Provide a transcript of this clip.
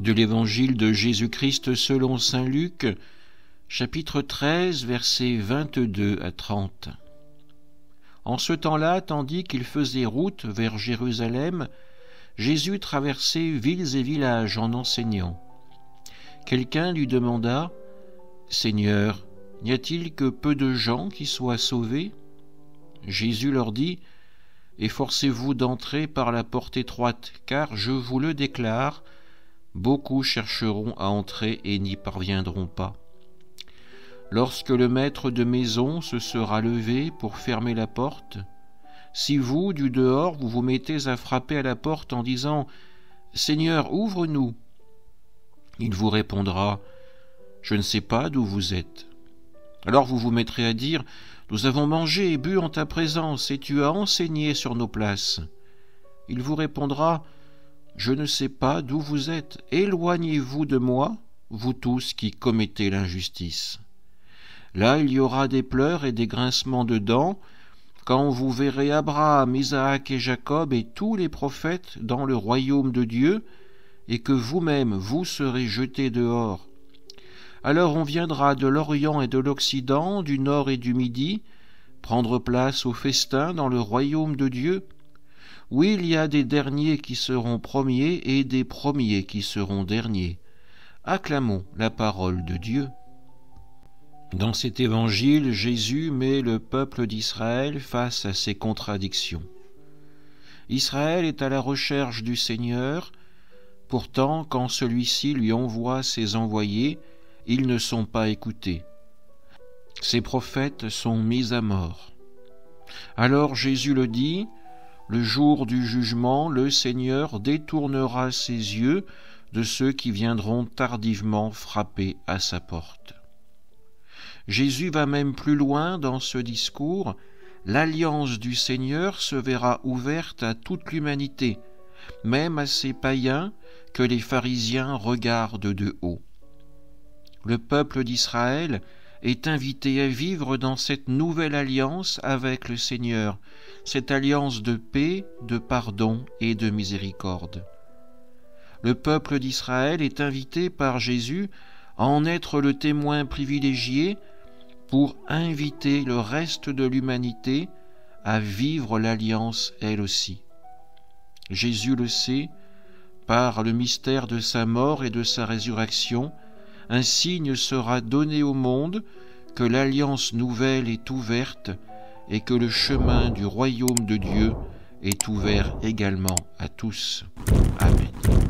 De l'Évangile de Jésus-Christ selon saint Luc, chapitre 13, versets 22 à 30. En ce temps-là, tandis qu'il faisait route vers Jérusalem, Jésus traversait villes et villages en enseignant. Quelqu'un lui demanda : « Seigneur, n'y a-t-il que peu de gens qui soient sauvés ?» Jésus leur dit : « Efforcez-vous d'entrer par la porte étroite, car je vous le déclare, beaucoup chercheront à entrer et n'y parviendront pas. Lorsque le maître de maison se sera levé pour fermer la porte, si vous, du dehors, vous vous mettez à frapper à la porte en disant « Seigneur, ouvre-nous », il vous répondra « Je ne sais pas d'où vous êtes ». Alors vous vous mettrez à dire « Nous avons mangé et bu en ta présence, et tu as enseigné sur nos places ». Il vous répondra « Je ne sais pas d'où vous êtes, éloignez-vous de moi, vous tous qui commettez l'injustice. » Là il y aura des pleurs et des grincements de dents, quand vous verrez Abraham, Isaac et Jacob et tous les prophètes dans le royaume de Dieu, et que vous-même vous serez jetés dehors. Alors on viendra de l'Orient et de l'Occident, du Nord et du Midi, prendre place au festin dans le royaume de Dieu. Oui, il y a des derniers qui seront premiers et des premiers qui seront derniers. Acclamons la parole de Dieu. Dans cet évangile, Jésus met le peuple d'Israël face à ses contradictions. Israël est à la recherche du Seigneur, pourtant quand celui-ci lui envoie ses envoyés, ils ne sont pas écoutés. Ses prophètes sont mis à mort. Alors Jésus le dit, le jour du jugement, le Seigneur détournera ses yeux de ceux qui viendront tardivement frapper à sa porte. Jésus va même plus loin dans ce discours. L'alliance du Seigneur se verra ouverte à toute l'humanité, même à ces païens que les pharisiens regardent de haut. Le peuple d'Israël est invité à vivre dans cette nouvelle alliance avec le Seigneur, cette alliance de paix, de pardon et de miséricorde. Le peuple d'Israël est invité par Jésus à en être le témoin privilégié pour inviter le reste de l'humanité à vivre l'alliance elle aussi. Jésus le sait, par le mystère de sa mort et de sa résurrection, un signe sera donné au monde que l'alliance nouvelle est ouverte et que le chemin du royaume de Dieu est ouvert également à tous. Amen.